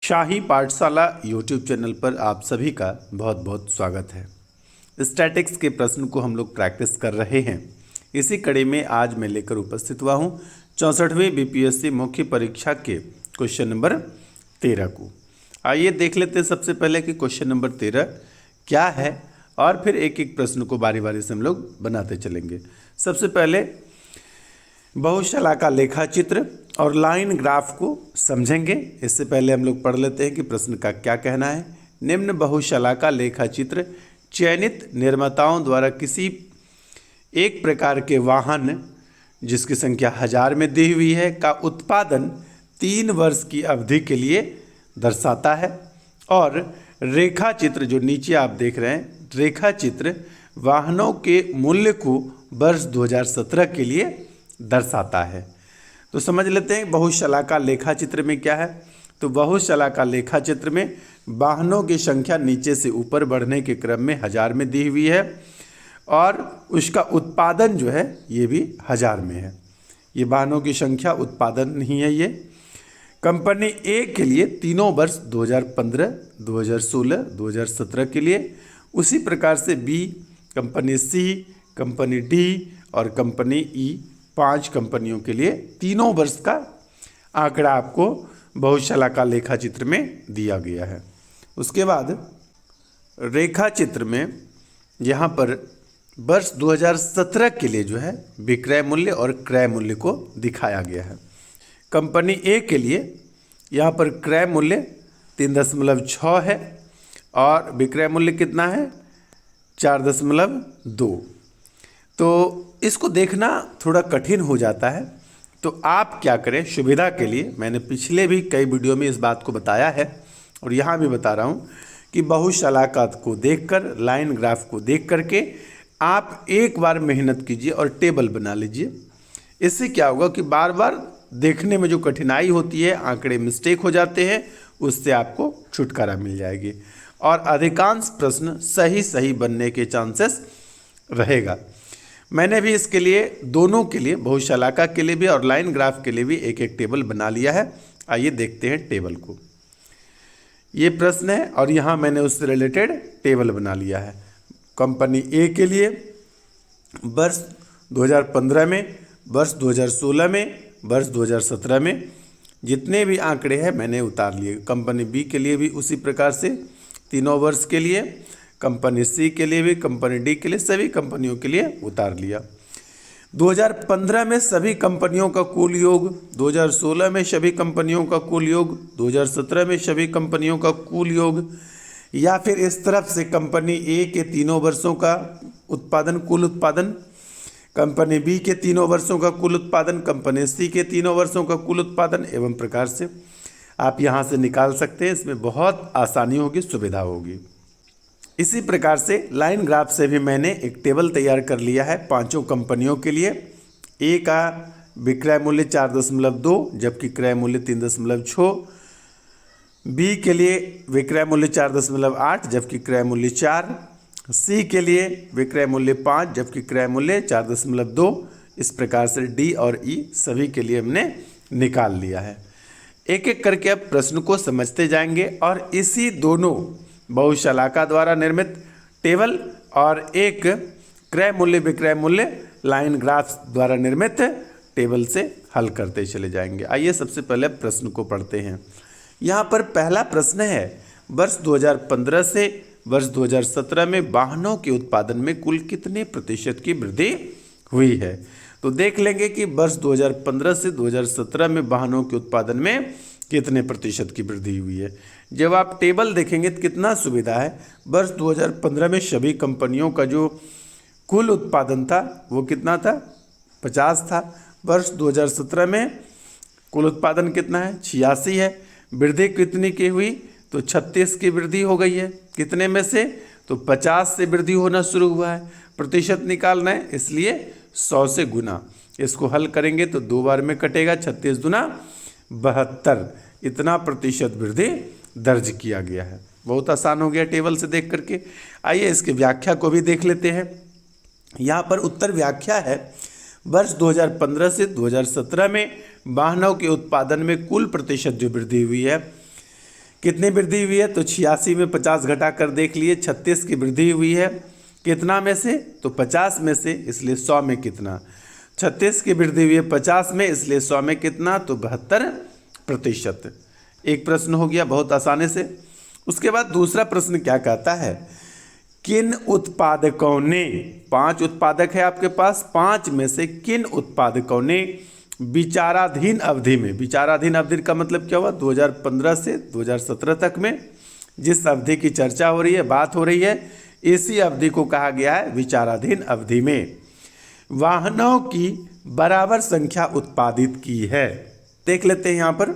शाही पाठशाला YouTube channel पर आप सभी का बहुत बहुत स्वागत है। स्टैटिक्स के प्रश्न को हम लोग प्रैक्टिस कर रहे हैं। इसी कड़ी में आज मैं लेकर उपस्थित हुआ हूँ 64वीं बीपीएससी मुख्य परीक्षा के क्वेश्चन नंबर 13 को। आइए देख लेते हैं सबसे पहले कि क्वेश्चन नंबर 13 क्या है और फिर एक एक प्रश्न को बारी बारी से हम लोग बनाते चलेंगे। सबसे पहले बहुशलाका लेखा चित्र और लाइन ग्राफ को समझेंगे। इससे पहले हम लोग पढ़ लेते हैं कि प्रश्न का क्या कहना है। निम्न बहुशलाका लेखा चित्र चयनित निर्माताओं द्वारा किसी एक प्रकार के वाहन जिसकी संख्या 1000 में दी हुई है का उत्पादन 3 वर्ष की अवधि के लिए दर्शाता है। और रेखा चित्र जो नीचे आप देख रहे हैं, रेखा चित्र वाहनों के मूल्य को वर्ष 2017 के लिए दर्शाता है। तो समझ लेते हैं बहुशलाका लेखा चित्र में क्या है। तो बहुशलाका लेखा चित्र में वाहनों की संख्या नीचे से ऊपर बढ़ने के क्रम में 1000 में दी हुई है और उसका उत्पादन जो है ये भी 1000 में है। ये वाहनों की संख्या उत्पादन नहीं है। ये कंपनी ए के लिए तीनों वर्ष 2015, 2016, 2017 के लिए, उसी प्रकार से बी, कंपनी सी, कंपनी डी और कंपनी ई 5 कंपनियों के लिए तीनों वर्ष का आंकड़ा आपको बहुशलाका लेखा चित्र में दिया गया है। उसके बाद रेखा चित्र में यहाँ पर वर्ष 2017 के लिए जो है विक्रय मूल्य और क्रय मूल्य को दिखाया गया है। कंपनी ए के लिए यहाँ पर क्रय मूल्य 3.6 है और विक्रय मूल्य कितना है 4.2। तो इसको देखना थोड़ा कठिन हो जाता है। तो आप क्या करें, सुविधा के लिए मैंने पिछले भी कई वीडियो में इस बात को बताया है और यहाँ भी बता रहा हूँ कि बहुशलाका को देखकर, लाइन ग्राफ को देख करके आप एक बार मेहनत कीजिए और टेबल बना लीजिए। इससे क्या होगा कि बार बार देखने में जो कठिनाई होती है, आंकड़े मिस्टेक हो जाते हैं, उससे आपको छुटकारा मिल जाएगी और अधिकांश प्रश्न सही बनने के चांसेस रहेगा। मैंने भी इसके लिए, दोनों के लिए, बहुशलाका के लिए भी और लाइन ग्राफ के लिए भी एक एक टेबल बना लिया है। आइए देखते हैं टेबल को। ये प्रश्न है और यहाँ मैंने उससे रिलेटेड टेबल बना लिया है। कंपनी ए के लिए वर्ष 2015 में, वर्ष 2016 में, वर्ष 2017 में जितने भी आंकड़े हैं मैंने उतार लिए। कंपनी बी के लिए भी उसी प्रकार से तीनों वर्ष के लिए, कंपनी सी के लिए भी, कंपनी डी के लिए, सभी कंपनियों के लिए उतार लिया। 2015 में सभी कंपनियों का कुल योग, 2016 में सभी कंपनियों का कुल योग, 2017 में सभी कंपनियों का कुल योग, या फिर इस तरफ से कंपनी ए के तीनों वर्षों का उत्पादन, कुल उत्पादन, कंपनी बी के तीनों वर्षों का कुल उत्पादन, कंपनी सी के तीनों वर्षों का कुल उत्पादन, एवं प्रकार से आप यहाँ से निकाल सकते हैं। इसमें बहुत आसानी होगी, सुविधा होगी। इसी प्रकार से लाइन ग्राफ से भी मैंने एक टेबल तैयार कर लिया है 5 कंपनियों के लिए। ए का विक्रय मूल्य 4.2 जबकि क्रय मूल्य 3.6, बी के लिए विक्रय मूल्य 4.8 जबकि क्रय मूल्य 4, सी के लिए विक्रय मूल्य 5 जबकि क्रय मूल्य 4.2। इस प्रकार से डी और ई सभी के लिए हमने निकाल लिया है। एक एक करके अब प्रश्न को समझते जाएंगे और इसी दोनों बहुशलाका द्वारा निर्मित टेबल और एक क्रय मूल्य विक्रय मूल्य लाइन ग्राफ द्वारा निर्मित टेबल से हल करते चले जाएंगे। आइए सबसे पहले प्रश्न को पढ़ते हैं। यहाँ पर पहला प्रश्न है, वर्ष 2015 से वर्ष 2017 में वाहनों के उत्पादन में कुल कितने प्रतिशत की वृद्धि हुई है। तो देख लेंगे कि वर्ष 2015 से 2017 में वाहनों के उत्पादन में कितने प्रतिशत की वृद्धि हुई है। जब आप टेबल देखेंगे तो कितना सुविधा है। वर्ष 2015 में सभी कंपनियों का जो कुल उत्पादन था वो कितना था, 50 था। वर्ष 2017 में कुल उत्पादन कितना है, 86 है। वृद्धि कितनी की हुई, तो 36 की वृद्धि हो गई है। कितने में से, तो 50 से वृद्धि होना शुरू हुआ है। प्रतिशत निकालना है इसलिए 100 से गुना। इसको हल करेंगे तो 2 बार में कटेगा, 36 दूना 72, इतना प्रतिशत वृद्धि दर्ज किया गया है। बहुत आसान हो गया टेबल से देख करके। आइए इसकी व्याख्या को भी देख लेते हैं। यहाँ पर उत्तर व्याख्या है, वर्ष 2015 से 2017 में वाहनों के उत्पादन में कुल प्रतिशत जो वृद्धि हुई है कितनी वृद्धि हुई है, तो 86 में 50 घटा कर देख लिए, 36 की वृद्धि हुई है। कितना में से, तो 50 में से, इसलिए 100 में कितना। 36 की वृद्धि हुई है 50 में, इसलिए 100 में कितना, तो 72%। एक प्रश्न हो गया बहुत आसानी से। उसके बाद दूसरा प्रश्न क्या कहता है, किन उत्पादकों ने, 5 उत्पादक है आपके पास, 5 में से किन उत्पादकों ने विचाराधीन अवधि में, विचाराधीन अवधि का मतलब क्या हुआ, 2015 से 2017 तक में जिस अवधि की चर्चा हो रही है, बात हो रही है, इसी अवधि को कहा गया है विचाराधीन अवधि में वाहनों की बराबर संख्या उत्पादित की है। देख लेते हैं यहाँ पर,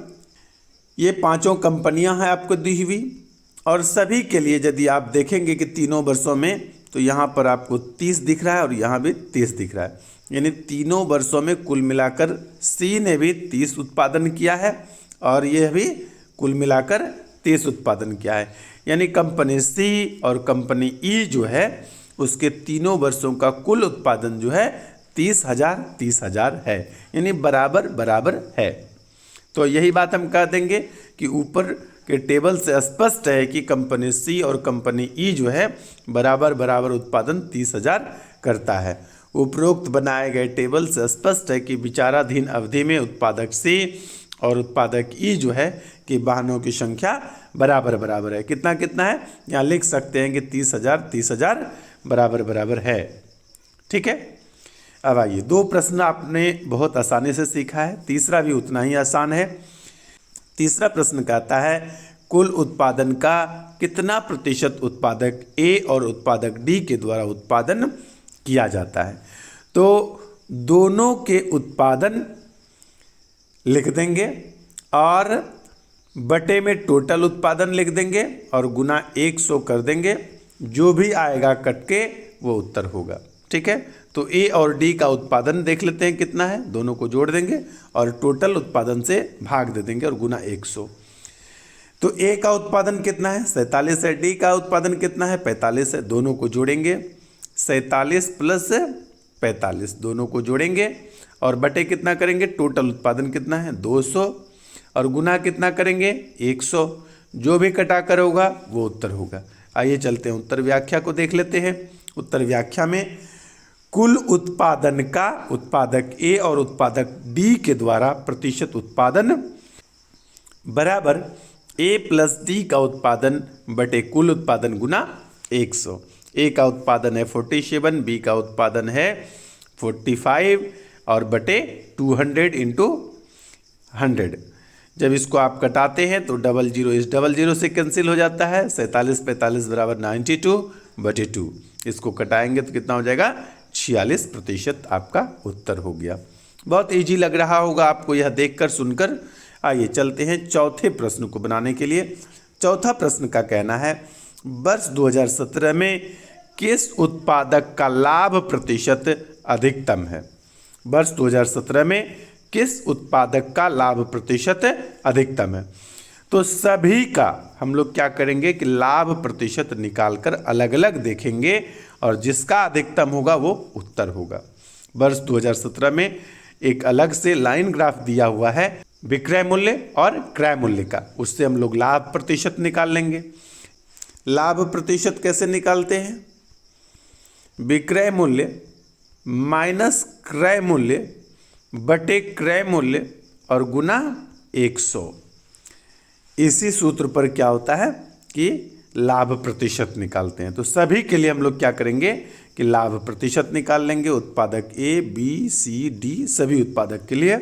ये 5 कंपनियां हैं आपको दी हुई, और सभी के लिए यदि आप देखेंगे कि तीनों वर्षों में, तो यहाँ पर आपको 30 दिख रहा है और यहाँ भी 30 दिख रहा है, यानी तीनों वर्षों में कुल मिलाकर सी ने भी 30 उत्पादन किया है और यह भी कुल मिलाकर 30 उत्पादन किया है। यानी कंपनी सी और कंपनी ई जो है उसके तीनों वर्षों का कुल उत्पादन जो है 30,000 है, यानी बराबर बराबर है। तो यही बात हम कह देंगे कि ऊपर के टेबल से स्पष्ट है कि कंपनी सी और कंपनी ई जो है बराबर बराबर उत्पादन 30,000 करता है। उपरोक्त बनाए गए टेबल से स्पष्ट है कि विचाराधीन अवधि में उत्पादक सी और उत्पादक ई जो है कि वाहनों की संख्या बराबर बराबर है। कितना कितना है, यहाँ लिख सकते हैं कि 30,000 बराबर बराबर है। ठीक है, अब आइए, 2 प्रश्न आपने बहुत आसानी से सीखा है, तीसरा भी उतना ही आसान है। तीसरा प्रश्न कहता है कुल उत्पादन का कितना प्रतिशत उत्पादक ए और उत्पादक डी के द्वारा उत्पादन किया जाता है। तो दोनों के उत्पादन लिख देंगे और बटे में टोटल उत्पादन लिख देंगे और गुना 100 कर देंगे, जो भी आएगा कट के वो उत्तर होगा। ठीक है, तो ए और डी का उत्पादन देख लेते हैं कितना है, दोनों को जोड़ देंगे और टोटल उत्पादन से भाग दे देंगे और गुना 100। तो ए का उत्पादन कितना है, 47 है, डी का उत्पादन कितना है, 45 है, दोनों को जोड़ेंगे, 47 प्लस 45 दोनों को जोड़ेंगे और बटे कितना करेंगे, टोटल उत्पादन कितना है 200 और गुना कितना करेंगे 100, जो भी कटा कर होगा वो उत्तर होगा। आइए चलते हैं उत्तर व्याख्या को देख लेते हैं। उत्तर व्याख्या में कुल उत्पादन का उत्पादक ए और उत्पादक डी के द्वारा प्रतिशत उत्पादन बराबर ए प्लस डी का उत्पादन बटे कुल उत्पादन गुना 100। ए का उत्पादन है 47, बी का उत्पादन है 45 और बटे 200 इंटू 100। जब इसको आप कटाते हैं तो 00 इस 00 से कैंसिल हो जाता है, 47 45 बराबर 92 बटे 2। इसको कटाएंगे तो कितना हो जाएगा, 46% आपका उत्तर हो गया। बहुत इजी लग रहा होगा आपको यह देखकर सुनकर। आइए चलते हैं चौथे प्रश्न को बनाने के लिए। चौथा प्रश्न का कहना है वर्ष 2017 में किस उत्पादक का लाभ प्रतिशत अधिकतम है। वर्ष 2017 में किस उत्पादक का लाभ प्रतिशत अधिकतम है। तो सभी का हम लोग क्या करेंगे कि लाभ प्रतिशत निकालकर अलग अलग देखेंगे और जिसका अधिकतम होगा वो उत्तर होगा। वर्ष 2017 में एक अलग से लाइन ग्राफ दिया हुआ है विक्रय मूल्य और क्रय मूल्य का, उससे हम लोग लाभ प्रतिशत निकाल लेंगे। लाभ प्रतिशत कैसे निकालते हैं, विक्रय मूल्य माइनस क्रय मूल्य बटे क्रय मूल्य और गुना 100। इसी सूत्र पर क्या होता है कि लाभ प्रतिशत निकालते हैं। तो सभी के लिए हम लोग क्या करेंगे कि लाभ प्रतिशत निकाल लेंगे, उत्पादक ए बी सी डी सभी उत्पादक के लिए,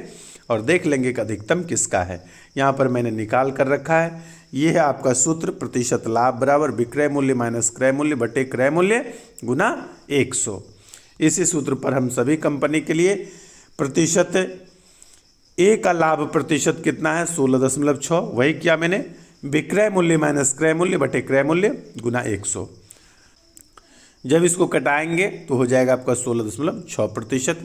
और देख लेंगे कि अधिकतम किसका है। यहाँ पर मैंने निकाल कर रखा है, ये है आपका सूत्र, प्रतिशत लाभ बराबर विक्रय मूल्य माइनस क्रय मूल्य बटे क्रय मूल्य गुना 100। इसी सूत्र पर हम सभी कंपनी के लिए प्रतिशत ए का लाभ प्रतिशत कितना है 16.6, वही किया मैंने, विक्रय मूल्य माइनस क्रय मूल्य बटे क्रय मूल्य गुना 100। जब इसको कटाएंगे तो हो जाएगा आपका 16.6%।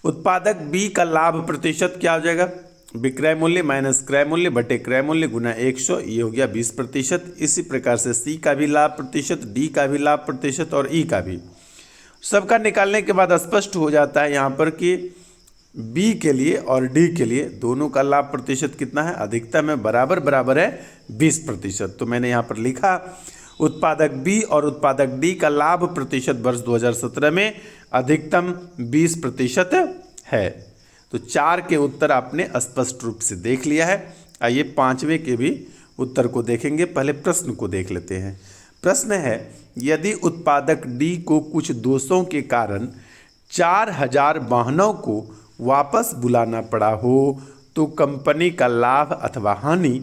उत्पादक बी का लाभ प्रतिशत क्या हो जाएगा, विक्रय मूल्य माइनस क्रय मूल्य बटे क्रय मूल्य गुना 100, ये हो गया 20%। इसी प्रकार से सी का भी लाभ प्रतिशत, डी का भी लाभ प्रतिशत और ई का भी। सबका निकालने के बाद स्पष्ट हो जाता है यहाँ पर कि बी के लिए और डी के लिए दोनों का लाभ प्रतिशत कितना है, अधिकतम है बराबर है 20%। तो मैंने यहाँ पर लिखा उत्पादक बी और उत्पादक डी का लाभ प्रतिशत वर्ष 2017 में अधिकतम 20% है। तो 4 के उत्तर आपने स्पष्ट रूप से देख लिया है। आइए 5वें के भी उत्तर को देखेंगे। पहले प्रश्न को देख लेते हैं। प्रश्न है, यदि उत्पादक डी को कुछ दोषों के कारण 4000 वाहनों को वापस बुलाना पड़ा हो तो कंपनी का लाभ अथवा हानि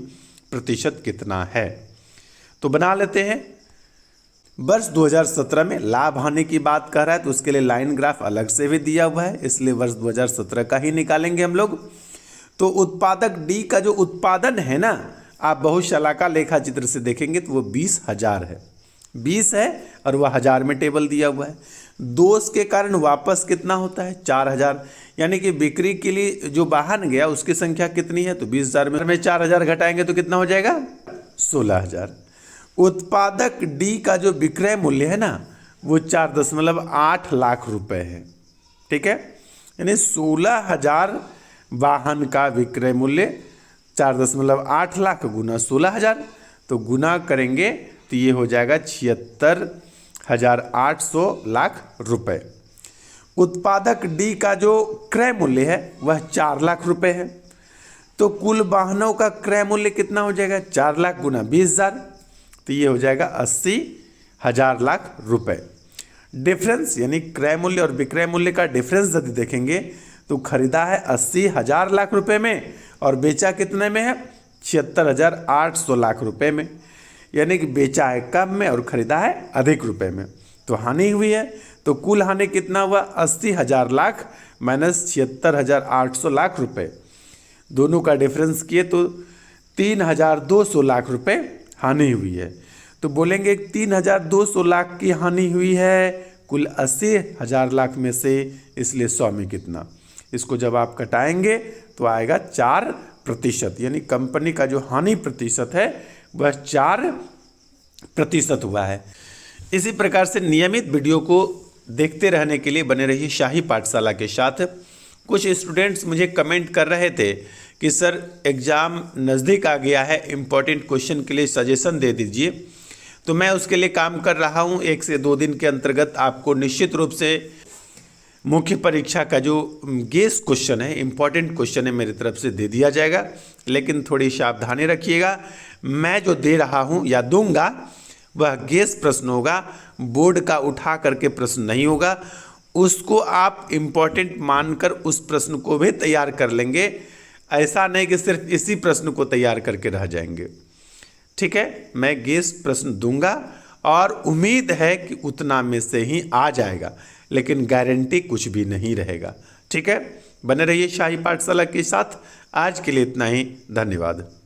प्रतिशत कितना है। तो बना लेते हैं। वर्ष 2017 में लाभ हानि की बात कर रहा है तो उसके लिए लाइन ग्राफ अलग से भी दिया हुआ है, इसलिए वर्ष 2017 का ही निकालेंगे हम लोग। तो उत्पादक डी का जो उत्पादन है ना, आप बहुशलाका लेखा चित्र से देखेंगे तो वो 20,000 है, 20 है और वह 1000 में टेबल दिया हुआ है। दोष के कारण वापस कितना होता है, 4000, यानी कि बिक्री के लिए जो वाहन गया उसकी संख्या कितनी है, तो 20,000 में 4000 घटाएंगे तो कितना हो जाएगा, 16,000। उत्पादक डी का जो विक्रय मूल्य है ना वो 4.8 लाख रुपए है, ठीक है। यानी 16,000 वाहन का विक्रय मूल्य 4.8 लाख गुना 16,000, तो गुना करेंगे तो ये हो जाएगा 76,800 लाख रुपए। उत्पादक डी का जो क्रय मूल्य है वह 4 लाख रुपए है, तो कुल वाहनों का क्रय मूल्य कितना हो जाएगा, 4 लाख गुना 20,000, तो ये हो जाएगा 80,000 लाख रुपए। डिफरेंस यानी क्रय मूल्य और विक्रय मूल्य का डिफरेंस यदि देखेंगे तो खरीदा है 80,000 लाख रुपए में और बेचा कितने में है, 76,800 लाख रुपए में, यानी कि बेचा है कम में और खरीदा है अधिक रुपए में, तो हानि हुई है। तो कुल हानि कितना हुआ, 80,000 लाख माइनस 76,800 लाख रुपए, दोनों का डिफरेंस किए तो 3,200 लाख रुपए हानि हुई है। तो बोलेंगे 3,200 लाख की हानि हुई है कुल 80,000 लाख में से, इसलिए 100 में कितना, इसको जब आप कटाएंगे तो आएगा 4%, यानी कंपनी का जो हानि प्रतिशत है वह 4% हुआ है। इसी प्रकार से नियमित वीडियो को देखते रहने के लिए बने रहिए शाही पाठशाला के साथ। कुछ स्टूडेंट्स मुझे कमेंट कर रहे थे कि सर एग्ज़ाम नज़दीक आ गया है, इम्पॉर्टेंट क्वेश्चन के लिए सजेशन दे दीजिए, तो मैं उसके लिए काम कर रहा हूं। 1 से 2 दिन के अंतर्गत आपको निश्चित रूप से मुख्य परीक्षा का जो गेस क्वेश्चन है, इम्पॉर्टेंट क्वेश्चन है, मेरी तरफ से दे दिया जाएगा, लेकिन थोड़ी सावधानी रखिएगा। मैं जो दे रहा हूं या दूंगा वह गेस प्रश्न होगा, बोर्ड का उठा करके प्रश्न नहीं होगा। उसको आप इम्पॉर्टेंट मानकर उस प्रश्न को भी तैयार कर लेंगे, ऐसा नहीं कि सिर्फ इसी प्रश्न को तैयार करके रह जाएंगे, ठीक है। मैं गेस प्रश्न दूंगा और उम्मीद है कि उतना में से ही आ जाएगा, लेकिन गारंटी कुछ भी नहीं रहेगा, ठीक है। बने रहिए शाही पाठशाला के साथ। आज के लिए इतना ही, धन्यवाद।